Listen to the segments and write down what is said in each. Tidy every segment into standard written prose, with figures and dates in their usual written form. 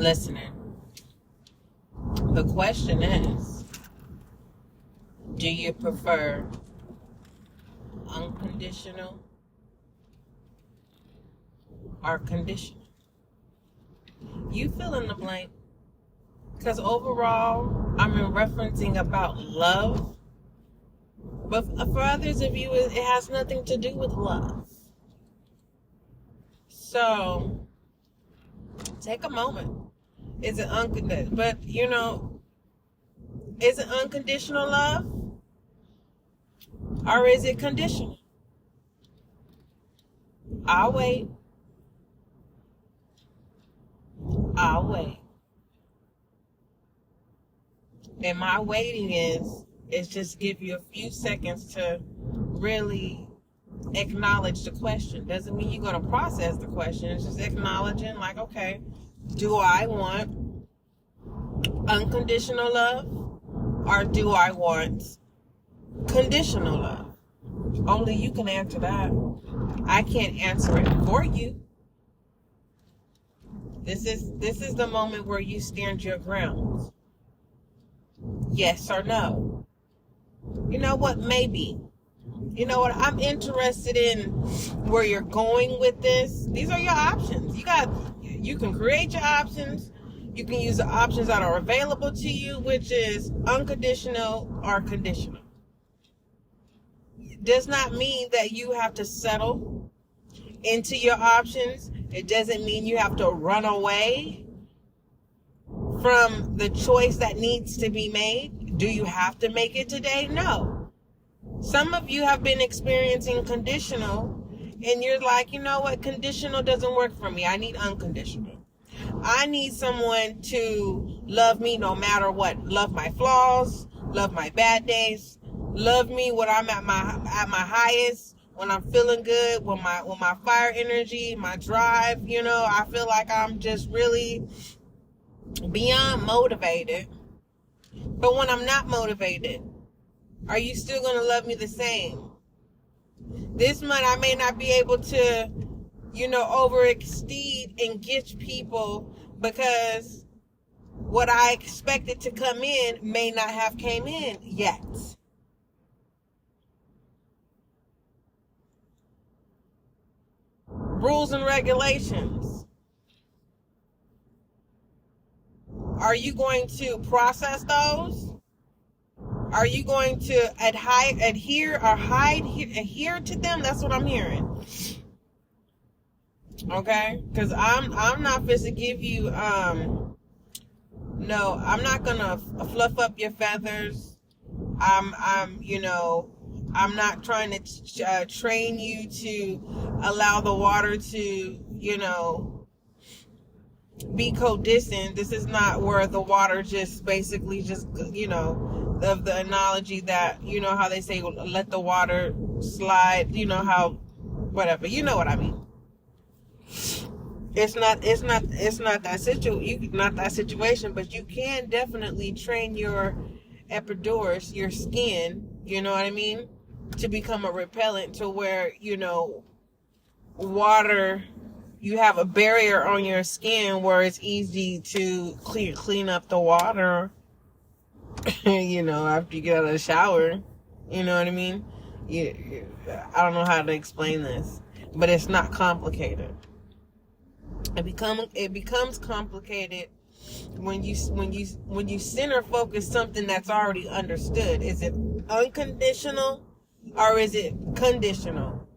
listening. The question is, do you prefer unconditional or conditional? You fill in the blank. Because overall, I'm referencing about love. But for others of you, it has nothing to do with love. So, take a moment. Is it unconditional? But, is it unconditional love? Or is it conditional? I'll wait. And my waiting is just give you a few seconds to really acknowledge the question. Doesn't mean you're going to process the question. It's just acknowledging, like, okay, do I want unconditional love or do I want conditional love? Only you can answer that. I can't answer it for you. This is the moment where you stand your ground. Yes or no? You know what? Maybe. You know what? I'm interested in where you're going with this. These are your options. You can create your options. You can use the options that are available to you, which is unconditional or conditional. It does not mean that you have to settle into your options. It doesn't mean you have to run away from the choice that needs to be made. Do you have to make it today? No. Some of you have been experiencing conditional, and you're like, you know what? Conditional doesn't work for me. I need unconditional. I need someone to love me no matter what. Love my flaws, love my bad days, love me when I'm at my highest, when I'm feeling good, when my fire energy, my drive, I feel like I'm just really beyond motivated. But when I'm not motivated, are you still going to love me the same? This month I may not be able to, overexceed and get people because what I expected to come in may not have came in yet. Rules and regulations. Are you going to process those? Are you going to adhere to them? That's what I'm hearing. Okay? Because I'm not supposed to give you, no, I'm not going to fluff up your feathers. I'm not trying to train you to allow the water to, be codistant. This is not where the water just basically just, of the analogy that, how they say, let the water slide, how, whatever, you know what I mean. It's not that situation, but you can definitely train your epidermis, your skin, you know what I mean, to become a repellent to where, water, you have a barrier on your skin where it's easy to clean up the water, after you get out of the shower, you know what I mean? I don't know how to explain this, but it's not complicated. It becomes complicated when you center focus something that's already understood. Is it unconditional or is it conditional?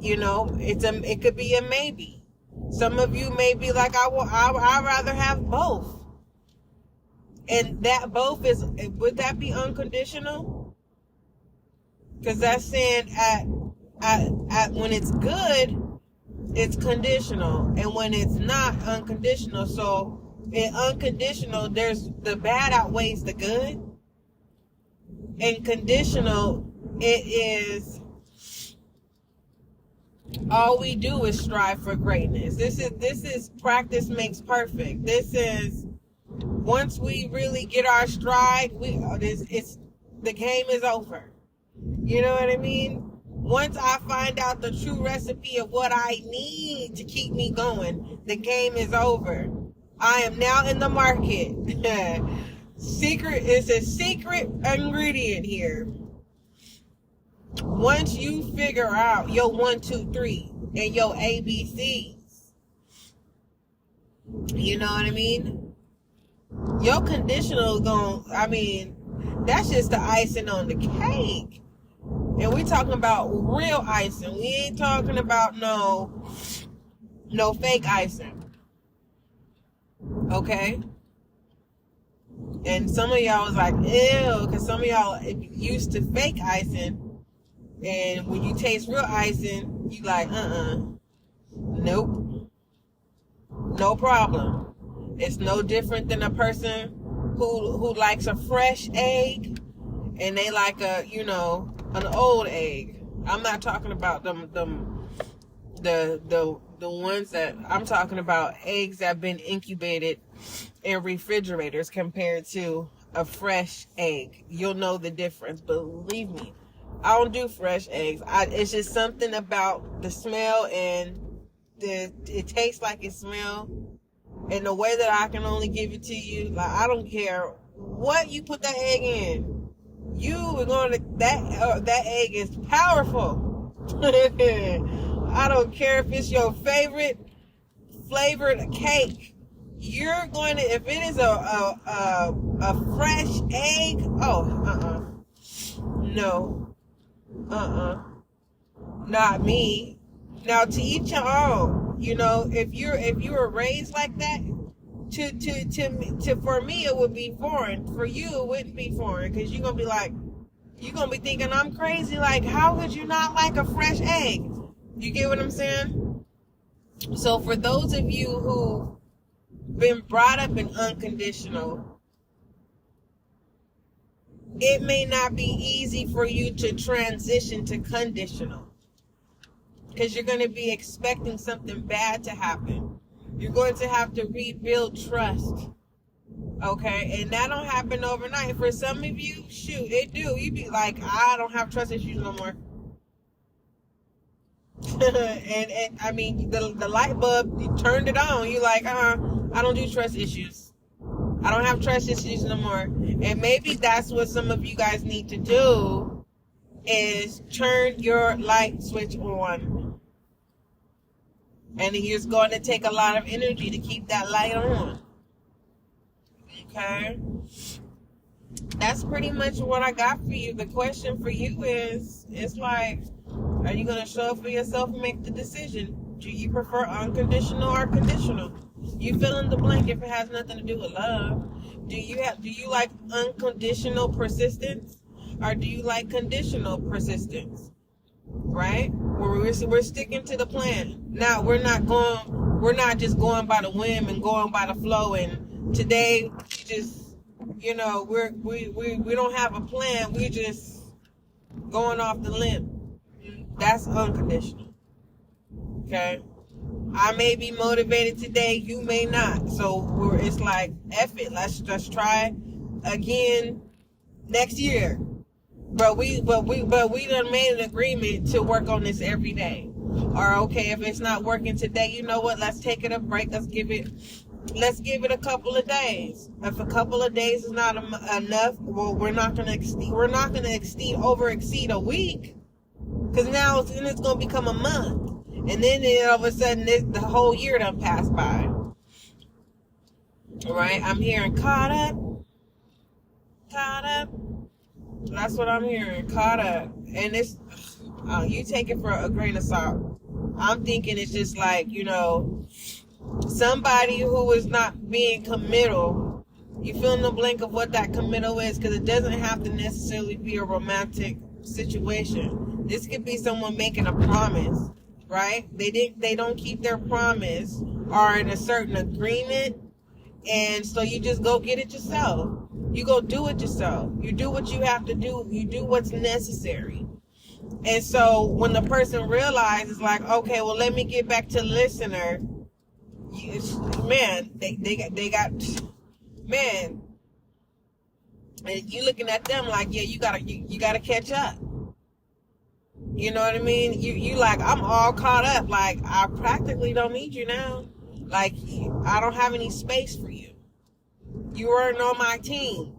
It could be a maybe. Some of you may be like, I'd rather have both. And that both would that be unconditional? Because that's saying at when it's good, it's conditional. And when it's not, unconditional. So in unconditional, there's the bad outweighs the good. In conditional, it is all we do is strive for greatness. This is practice makes perfect. This is once we really get our stride, the game is over. You know what I mean? Once I find out the true recipe of what I need to keep me going, the game is over. I am now in the market. It's a secret ingredient here. Once you figure out your 1, 2, 3 and your ABCs, you know what I mean? Your conditional that's just the icing on the cake. And we talking about real icing. We ain't talking about no fake icing. Okay? And some of y'all was like, ew, because some of y'all used to fake icing. And when you taste real icing, you like, nope. No problem. It's no different than a person who likes a fresh egg and they like an old egg. I'm not talking about the ones that I'm talking about, eggs that have been incubated in refrigerators compared to a fresh egg. You'll know the difference, believe me. I don't do fresh eggs. It's just something about the smell and it tastes like it smells. And the way that I can only give it to you, like, I don't care what you put that egg in. You are going to, that egg is powerful. I don't care if it's your favorite flavored cake. You're going to, if it is a fresh egg, no, not me. Now, to each your own. You know, if you were raised like that, to for me it would be foreign. For you it wouldn't be foreign, because you're gonna be thinking I'm crazy. Like, how could you not like a fresh egg? You get what I'm saying? So for those of you who been brought up in unconditional, it may not be easy for you to transition to conditional. Because you're going to be expecting something bad to happen. You're going to have to rebuild trust. Okay? And that don't happen overnight. For some of you, shoot, it do. You be like, I don't have trust issues no more. and I mean, the light bulb, you turned it on. You like, I don't do trust issues. I don't have trust issues no more. And maybe that's what some of you guys need to do, is turn your light switch on. And it's going to take a lot of energy to keep that light on. Okay? That's pretty much what I got for you. The question for you is, it's like, are you going to show up for yourself and make the decision? Do you prefer unconditional or conditional? You fill in the blank if it has nothing to do with love. Do you like unconditional persistence? Or do you like conditional persistence? Right? We're sticking to the plan. Now we're not just going by the whim and going by the flow, and today just, we don't have a plan. We're just going off the limb. That's unconditional. Okay? I may be motivated today, you may not. So it's like, F it, let's just try again next year. But we done made an agreement to work on this every day. Or okay, if it's not working today, you know what? Let's take it a break. Let's give it a couple of days. If a couple of days is not enough, well, we're not gonna exceed a week, because now it's gonna become a month, and then all of a sudden the whole year done passed by. All right, I'm hearing caught up. That's what I'm hearing, caught up. And it's, you take it for a grain of salt. I'm thinking it's just like, somebody who is not being committal. You fill in the blank of what that committal is, because it doesn't have to necessarily be a romantic situation. This could be someone making a promise, right? They don't keep their promise, or in a certain agreement, and so you just go get it yourself. You go do it yourself. You do what you have to do. You do what's necessary. And so when the person realizes, like, okay, well, let me get back to listener, they got, and you looking at them like, yeah, you gotta catch up. You know what I mean? You like, I'm all caught up. Like, I practically don't need you now. Like, I don't have any space for you. You weren't on my team.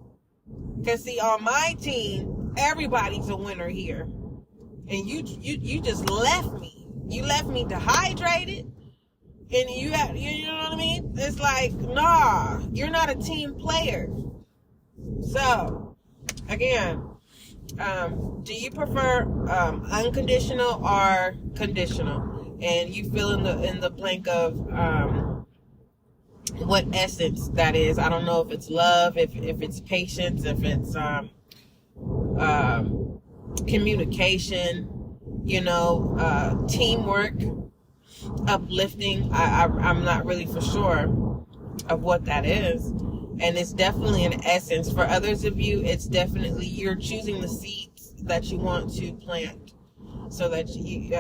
Because, see, on my team, everybody's a winner here. And you just left me. You left me dehydrated. And you know what I mean? It's like, nah, you're not a team player. So, again, do you prefer unconditional or conditional? And you fill in the blank of what essence that is. I don't know if it's love, if it's patience, if it's communication, teamwork, uplifting. I'm not really for sure of what that is. And it's definitely an essence. For others of you, it's definitely, you're choosing the seeds that you want to plant so that you,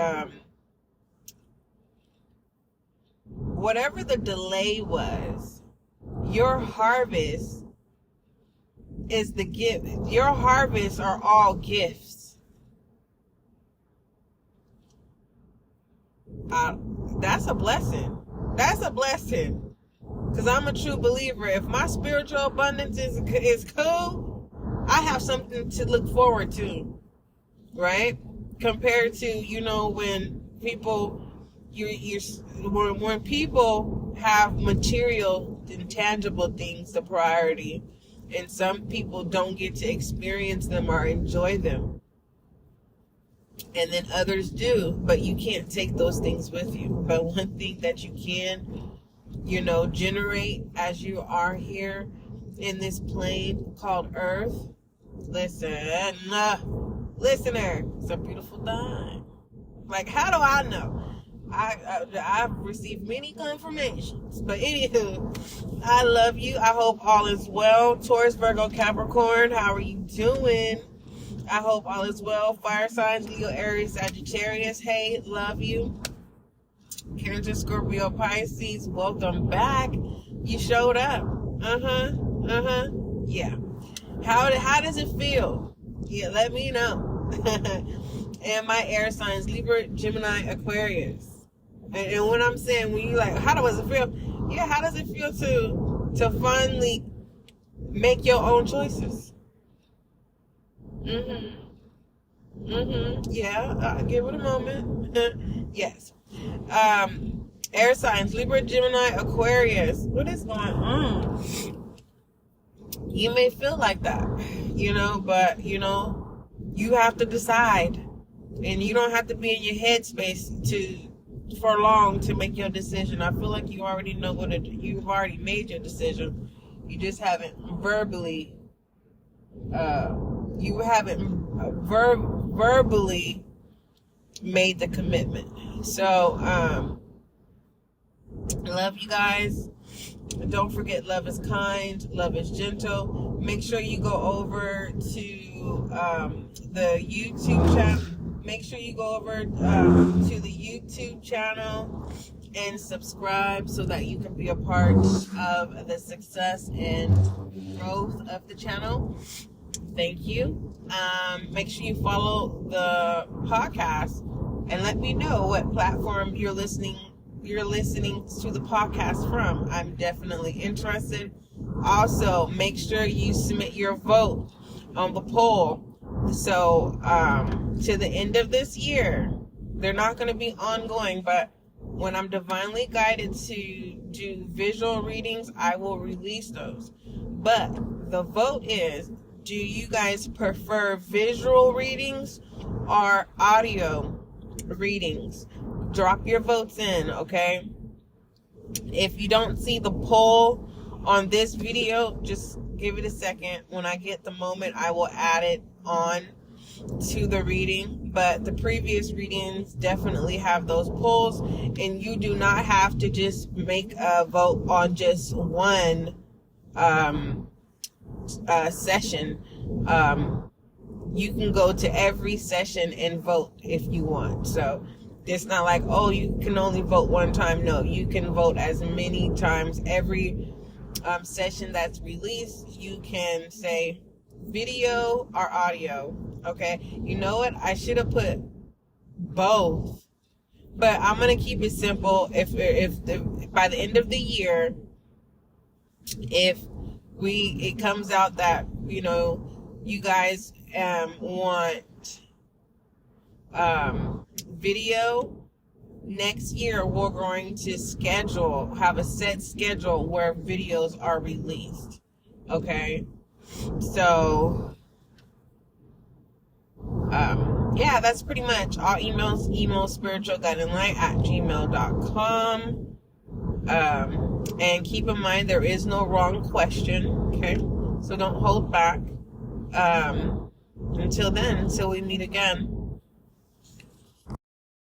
whatever the delay was, your harvest is the gift. Your harvests are all gifts. That's a blessing. That's a blessing. Because I'm a true believer. If my spiritual abundance is cool, I have something to look forward to, right? Compared to, when people, when people have material and tangible things the priority, and some people don't get to experience them or enjoy them. And then others do, but you can't take those things with you. But one thing that you can, generate as you are here in this plane called Earth. Listener, it's a beautiful thing. Like, how do I know? I've received many confirmations. But anywho, I love you. I hope all is well. Taurus, Virgo, Capricorn, how are you doing? I hope all is well. Fire signs, Leo, Aries, Sagittarius, hey, love you. Cancer, Scorpio, Pisces, welcome back. You showed up. Yeah. How does it feel? Yeah, let me know. And my air signs, Libra, Gemini, Aquarius. And when I'm saying, when you like, how does it feel? Yeah, how does it feel to finally make your own choices? Yeah, give it a moment. Yes. Air signs, Libra, Gemini, Aquarius. What is going on? You may feel like that, but you have to decide, and you don't have to be in your headspace for long to make your decision. I feel like you already know you've already made your decision. You just haven't verbally verbally made the commitment. So love you guys. Don't forget, love is kind, love is gentle. Make sure you go over to the YouTube channel. Make sure you go over to the YouTube channel and subscribe so that you can be a part of the success and growth of the channel. Thank you. Make sure you follow the podcast and let me know what platform you're listening to the podcast from. I'm definitely interested. Also, make sure you submit your vote on the poll. So, to the end of this year, they're not going to be ongoing, but when I'm divinely guided to do visual readings, I will release those. But the vote is, do you guys prefer visual readings or audio readings? Drop your votes in, okay? If you don't see the poll on this video, just give it a second. When I get the moment, I will add it on to the reading. But the previous readings definitely have those polls, and you do not have to just make a vote on just one session. You can go to every session and vote if you want. So it's not like, oh, you can only vote one time. No, you can vote as many times. Every session that's released, you can say video or audio. Okay, you know what? I should have put both. But I'm gonna keep it simple. If by the end of the year, if it comes out that you guys want video, next year we're going to have a set schedule where videos are released. Okay, so yeah, that's pretty much all. Email spiritualguideandlight@gmail.com. And keep in mind, there is no wrong question. Okay, so don't hold back. Until we meet again.